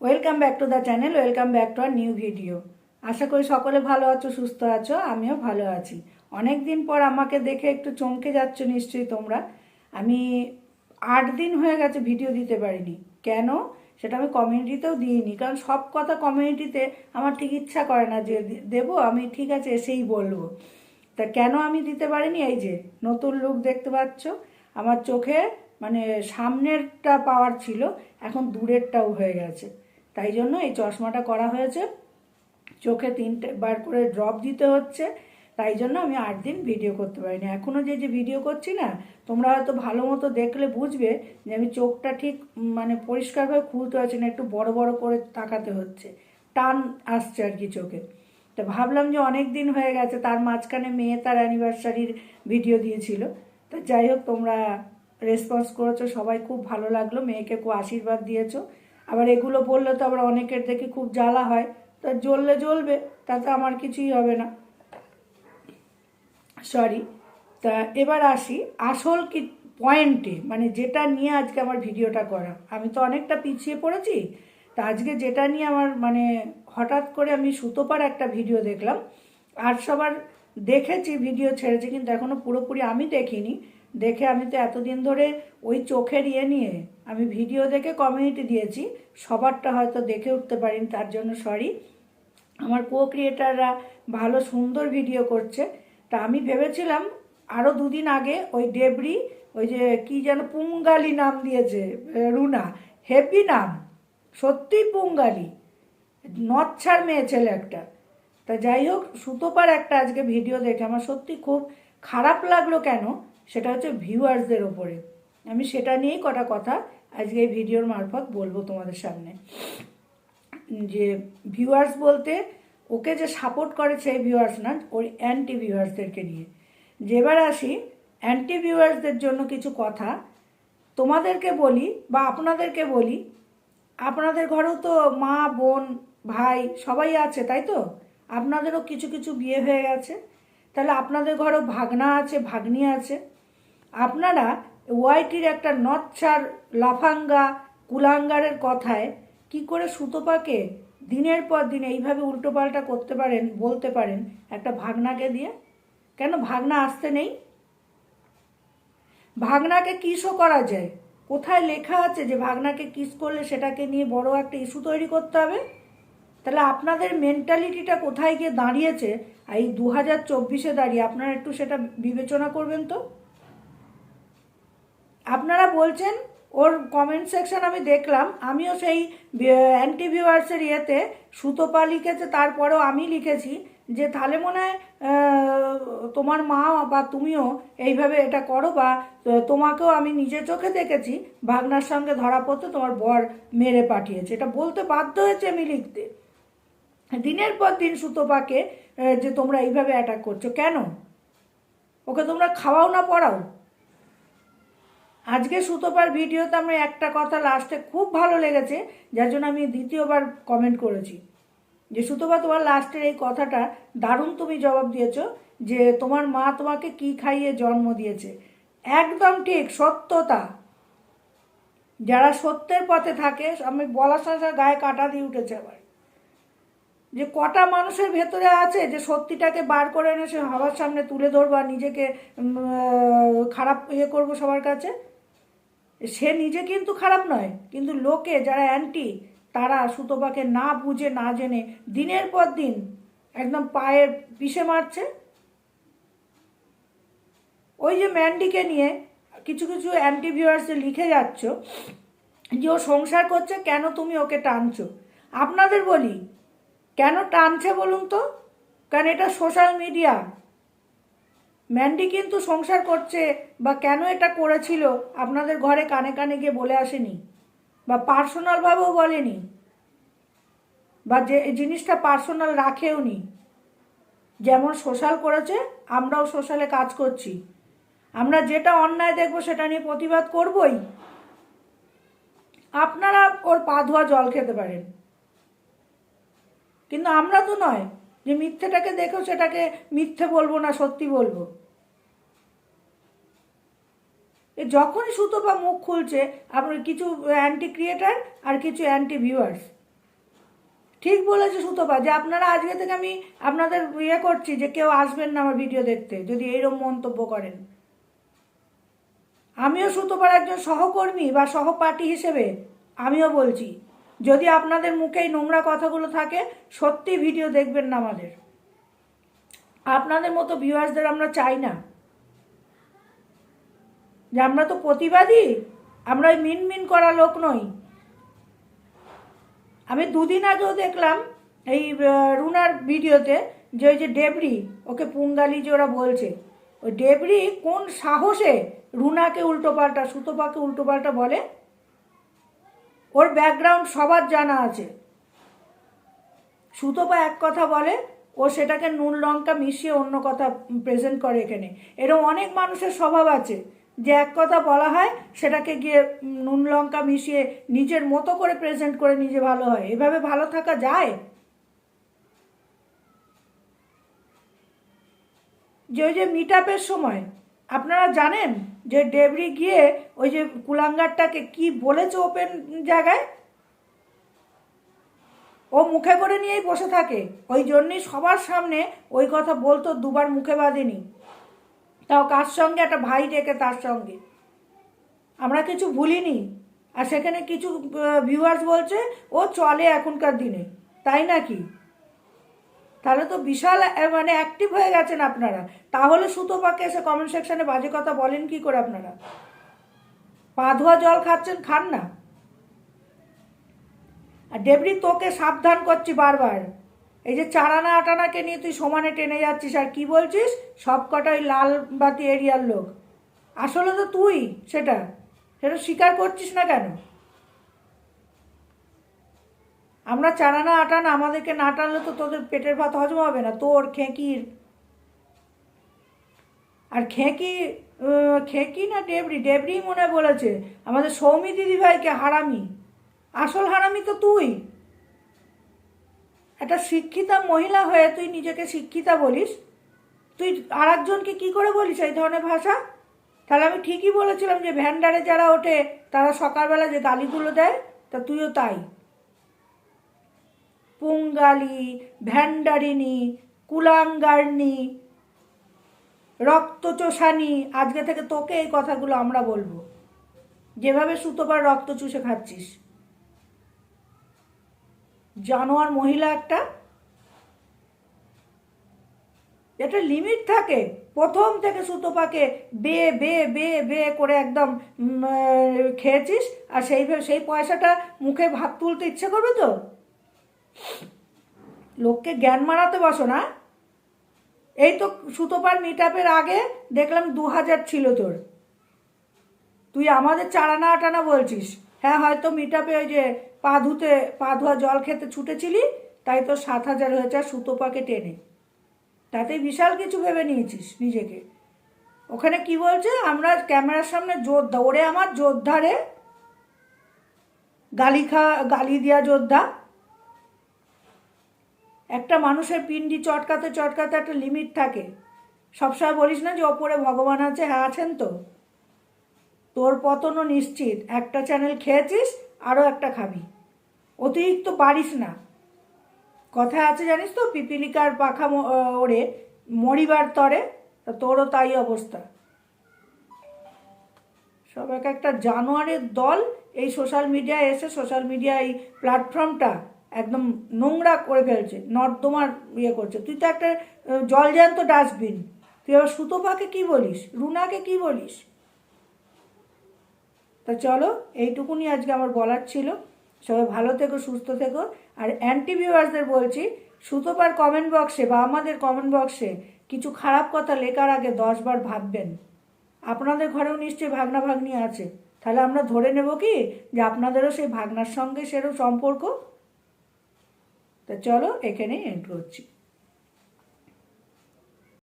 Welcome back to the channel, welcome back to our new video. আশা করি সকলে ভালো আছো, সুস্থ আছো, আমিও ভালো আছি। অনেক দিন পর আমাকে দেখে একটু চমকে যাচ্ছ নিশ্চয়ই তোমরা। আমি 8 দিন হয়ে গেছে ভিডিও দিতে পারিনি। কেন সেটা আমি কমিউনিটিতেও দিইনি, কারণ সব কথা কমিউনিটিতে আমার ঠিক ইচ্ছা করে না যে দেবো। আমি ঠিক আছে এসেই বলবো। তা কেন আমি দিতে পারিনি, এই যে নতুন লুক দেখতে পাচ্ছ আমার চোখে, মানে সামনেরটা পাওয়ার ছিল, এখন দূরেরটাও হয়ে গেছে। তাই জন্য এই চশমাটা করা হয়েছে। চোখে 3বার করে ড্রপ দিতে হচ্ছে। তাই জন্য আমি 8 দিন ভিডিও করতে পারিনি। এখনও যে ভিডিও করছি না, তোমরা হয়তো ভালো মতো দেখলে বুঝবে যে আমি চোখটা ঠিক মানে পরিষ্কারভাবে খুলতে পারছি না, একটু বড় বড় করে তাকাতে হচ্ছে, টান আসছে আর কি চোখে। তো ভাবলাম যে অনেক দিন হয়ে গেছে, তার মাঝখানে মেয়ে তার অ্যানিভার্সারির ভিডিও দিয়েছিল। তো যাই হোক, তোমরা রেসপন্স করেছো, সবাই খুব ভালো লাগলো, মেয়েকে খুব আশীর্বাদ দিয়েছো। আবার এগুলো বললে তো আবার অনেকের দেখে খুব জ্বালা হয়, তা জ্বললে জ্বলবে, তাতে আমার কিছুই হবে না, সরি। তা এবার আসি আসল কি পয়েন্টে, মানে যেটা নিয়ে আজকে আমার ভিডিওটা করা। আমি তো অনেকটা পিছিয়ে পড়েছি। তা আজকে যেটা নিয়ে আমার মানে হঠাৎ করে আমি সুতোপার একটা ভিডিও দেখলাম। আর সবার দেখেছি, ভিডিও ছেড়েছি, কিন্তু এখনও পুরোপুরি আমি দেখিনি। দেখে আমি তো এতদিন ধরে ওই চোখের ইয়ে নিয়ে আমি ভিডিও দেখে কমিউনিটি দিয়েছি, সবারটা হয়তো দেখে উঠতে পারিনি, তার জন্য সরি। আমার কো ক্রিয়েটাররা ভালো সুন্দর ভিডিও করছে। তা আমি ভেবেছিলাম আরও 2 দিন আগে ওই ডেবরি, ওই যে কি যেন পুঙ্গালি নাম দিয়েছে রুনা, হেভি নাম, সত্যিই পুঙ্গালি, নচ্ছার মেয়ে ছেলে একটা। তা যাই হোক, সুতোপার একটা আজকে ভিডিও দেখে আমার সত্যি খুব খারাপ লাগলো। কেন, সেটা হচ্ছে ভিউয়ার্সদের ওপরে। আমি সেটা নিয়েই কটা কথা আজকে এই ভিডিওর মারফত বলবো তোমাদের সামনে। যে ভিউয়ার্স বলতে ওকে যে সাপোর্ট করে সেই ভিউয়ার্স না, ওর অ্যান্টি ভিউয়ার্সদেরকে নিয়ে। যেবার আসি অ্যান্টি ভিউয়ার্সদের জন্য কিছু কথা তোমাদেরকে বলি বা আপনাদেরকে বলি। আপনাদের ঘরেও তো মা, বোন, ভাই সবাই আছে, তাই তো? আপনাদেরও কিছু কিছু বিয়ে হয়ে গেছে, তাহলে আপনাদের ঘরেও ভাগনা আছে, ভাগ্নি আছে। আপনারা ওয়াইটির একটা নচ্ছার লাফাঙ্গা কুলাঙ্গারের কথায় কি করে সুতোপাকে দিনের পর দিন এইভাবে উল্টোপাল্টা করতে পারেন, বলতে পারেন একটা ভাগনাকে দিয়ে? কেন ভাগনা আসতে নেই? ভাগনাকে কিসও করা যায়? কোথায় লেখা আছে যে ভাগনাকে কিস করলে সেটাকে নিয়ে বড় একটা ইস্যু তৈরি করতে হবে? তাহলে আপনাদের মেন্টালিটিটা কোথায় গিয়ে দাঁড়িয়েছে এই 2024-এ দাঁড়িয়ে, আপনারা একটু সেটা বিবেচনা করবেন তো। আপনারা বলছেন, ওর কমেন্ট সেকশন আমি দেখলাম, আমিও সেই অ্যান্টি ভিউয়ার্সের ইয়েতে সুতোপা লিখেছে, তারপরেও আমি লিখেছি যে তাহলে মনে হয় তোমার মা বা তুমিও এইভাবে এটা করো, বা তোমাকেও আমি নিজের চোখে দেখেছি ভাগনার সঙ্গে ধরা পড়তে, তোমার বর মেরে পাঠিয়েছে। এটা বলতে বাধ্য হয়েছে আমি লিখতে। দিনের পর দিন সুতোপাকে যে তোমরা এইভাবে অ্যাটাক করছো কেন? ওকে তোমরা খাওয়াও না পড়াও? আজকে সুতোপার ভিডিওতে আমার একটা কথা লাস্টে খুব ভালো লেগেছে, যার জন্য আমি দ্বিতীয়বার কমেন্ট করেছি যে সুতোপা, তোমার লাস্টের এই কথাটা দারুণ তুমি জবাব দিয়েছো, যে তোমার মা তোমাকে কি খাইয়ে জন্ম দিয়েছে। একদম ঠিক, সত্যতা। যারা সত্যের পথে থাকে, আমি বলার সাথে সাথে গায়ে কাঁটা দিয়ে উঠেছে আবার, যে কটা মানুষের ভেতরে আছে যে সত্যিটাকে বার করে এনে সে সবার সামনে তুলে ধরবো আর নিজেকে খারাপ ইয়ে করবো সবার কাছে। সে নিজে কিন্তু খারাপ নয়, কিন্তু লোকে যারা অ্যান্টি, তারা সুতোপাকে না বুঝে না জেনে দিনের পর দিন একদম পায়ে পিষে মারছে। ওই যে ম্যান্ডিকে নিয়ে কিছু কিছু অ্যান্টি ভিউয়ার্সে লিখে যাচ্ছ যে ও সংসার করছে, কেন তুমি ওকে টানছো? আপনাদের বলি, কেন টানছে বলুন তো? কারণ এটা সোশ্যাল মিডিয়া। ম্যান্ডি কিন্তু সংসার করছে, বা কেন এটা করেছিল আপনাদের ঘরে কানে কানে গিয়ে বলে আসেনি, বা পার্সোনালভাবেও বলেনি, বা যে জিনিসটা পার্সোনাল রাখেও নি। যেমন সোশ্যাল করেছে, আমরাও সোশ্যালে কাজ করছি। আমরা যেটা অন্যায় দেখবো সেটা নিয়ে প্রতিবাদ করবই। আপনারা ওর পা ধোয়া জল খেতে পারেন, কিন্তু আমরা তো নয় যে মিথ্যেটাকে দেখেও সেটাকে মিথ্যে বলবো না, সত্যি বলবো। যখনই সুতোপা মুখ খুলছে, আপনার কিছু অ্যান্টি ক্রিয়েটার আর কিছু অ্যান্টি ভিউয়ার্স ঠিক বলেছে সুতপা, যে আপনারা আজকে থেকে আমি আপনাদের ইয়ে করছি যে কেউ আসবেন না আমার ভিডিও দেখতে যদি এইরকম মন্তব্য করেন। আমিও সুতপার একজন সহকর্মী বা সহপাঠী হিসেবে আমিও বলছি, যদি আপনাদের মুখে এই নোংরা কথাগুলো থাকে সত্যি ভিডিও দেখবেন না আমাদের। আপনাদের মতো ভিউয়ার্সদের আমরা চাই না। যে আমরা তো প্রতিবাদী, আমরা ওই মিনমিন করা লোক নই। আমি দুদিন আগেও দেখলাম এই রুনার ভিডিওতে যে ওই যে ডেবরি, ওকে পুঙ্গালি যে ওরা বলছে, ওই ডেবরি কোন সাহসে রুনাকে উল্টোপাল্টা, সুতপাকে উল্টোপাল্টা বলে। ওর ব্যাকগ্রাউন্ড সবার জানা আছে। সুতপা এক কথা বলে, ও সেটাকে নুন লঙ্কা মিশিয়ে অন্য কথা প্রেজেন্ট করে। এখানে এরকম অনেক মানুষের স্বভাব আছে যে এক কথা বলা হয় সেটাকে গিয়ে নুন লঙ্কা মিশিয়ে নিজের মতো করে প্রেজেন্ট করে নিজে ভালো হয়। এভাবে ভালো থাকা যায়? যে ওই যে মিট আপের সময় আপনারা জানেন যে ডেবরি গিয়ে ওই যে কুলাঙ্গারটাকে কি বলেছে ওপেন জায়গায়, ও মুখে করে নিয়েই বসে থাকে। ওই জন্যই সবার সামনে ওই কথা বলতো, দুবার মুখে বাঁধেনি, তাও কার সঙ্গে, একটা ভাই ডেকে তার সঙ্গে। আমরা কিছু ভুলিনি। আর সেখানে কিছু ভিউয়ার্স বলছে ও চলে এখনকার দিনে, তাই নাকি? তাহলে তো বিশাল মানে অ্যাক্টিভ হয়ে গেছেন আপনারা। তাহলে সুতপাকে এসে কমেন্ট সেকশনে বাজে কথা বলেন কি করে আপনারা? পা ধোয়া জল খাচ্ছেন, খান না। আর ডেবরি তোকে সাবধান করছি বারবার, এই যে চারানা আটানাকে নিয়ে তুই সমানে টেনে যাচ্ছিস আর কি বলছিস সব কটা ওই লাল বাতি এরিয়ার লোক। আসলে তো তুই সেটা সেটা স্বীকার করছিস না কেন? আমরা চারানা আটানা, আমাদেরকে না টানলে তো তোদের পেটের ভাত হজম হবে না, তোর খেঁকির। আর খেঁকি না ডেবরি, ডেবরি মনে বলেছে আমাদের সৌমি দিদিভাইকে হারামি। আসল হারামি তো তুই। একটা শিক্ষিতা মহিলা হয়ে তুই নিজেকে শিক্ষিতা বলিস, তুই আর একজনকে কী করে বলিস এই ধরনের ভাষা? তাহলে আমি ঠিকই বলেছিলাম যে ভ্যান্ডারে যারা ওঠে তারা সকালবেলা যে গালিগুলো দেয়, তা তুইও তাই। পুঙ্গালি, ভ্যান্ডারিনী, কুলাঙ্গারনি, রক্তচোষানি, আজকে থেকে তোকে এই কথাগুলো আমরা বলবো, যেভাবে সুতোবার রক্ত চুষে খাচ্ছিস। জানোয়ার মহিলা একটা। একটা লিমিট থাকে। প্রথম থেকে সুতোপাকে বে বে বে বে করে একদম খেয়েছিস, আর সেই পয়সাটা মুখে ভাত তুলতে ইচ্ছে করবে তো? লোককে জ্ঞান মারাতে বসো না। এই তো সুতোপার মিট আপের আগে দেখলাম 2000 ছিল তোর। তুই আমাদের চারানা আটানা বলছিস। হ্যাঁ, হয়তো মিট আপে ওই যে পা ধোয়া জল খেতে ছুটেছিলি, তাই তোর 7000 হয়েছে আর সুতোপাকে টেনে। তাতেই বিশাল কিছু ভেবে নিয়েছিস নিজেকে। ওখানে কি বলছে, আমরা ক্যামেরার সামনে যোদ্ধা, ওরে আমার যোদ্ধা রে, গালি দেওয়া যোদ্ধা। একটা মানুষের পিন্ডি চটকাতে চটকাতে একটা লিমিট থাকে। সবসময় বলিস না যে ওপরে ভগবান আছে। হ্যাঁ, আছেন তো। তোর পতনও নিশ্চিত। একটা চ্যানেল খেয়েছিস, আরও একটা খাবি। অতিরিক্ত পারিস না। কথায় আছে জানিস তো, পিপিলিকার পাখা ওড়ে মরিবার তরে, তা তোরও তাই অবস্থা। সব একটা জানোয়ারের দল এই সোশ্যাল মিডিয়ায় এসে সোশ্যাল মিডিয়া এই প্ল্যাটফর্মটা একদম নোংরা করে ফেলছে, নর্দমার ইয়ে করছে। তুই তো একটা জলজ্যান্ত ডাস্টবিন। তুই আবার সুতোপাকে কি বলিস, রুনাকে কি বলিস? তা চলো, এইটুকুনি আজকে আমার বলার ছিল। সবাই ভালো থেকো, সুস্থ থেকো। আর অ্যান্টি ভিউয়ার্সদের বলছি, সুতোপার কমেন্ট বক্সে বা আমাদের কমেন্ট বক্সে কিছু খারাপ কথা লেখার আগে 10 বার ভাববেন। আপনাদের ঘরেও নিশ্চয়ই ভাগনা ভাগ্নি আছে, তাহলে আমরা ধরে নেব কি যে আপনাদেরও সেই ভাগনার সঙ্গে সেরও সম্পর্ক। তা চলো, এখানেই এন্ড করছি।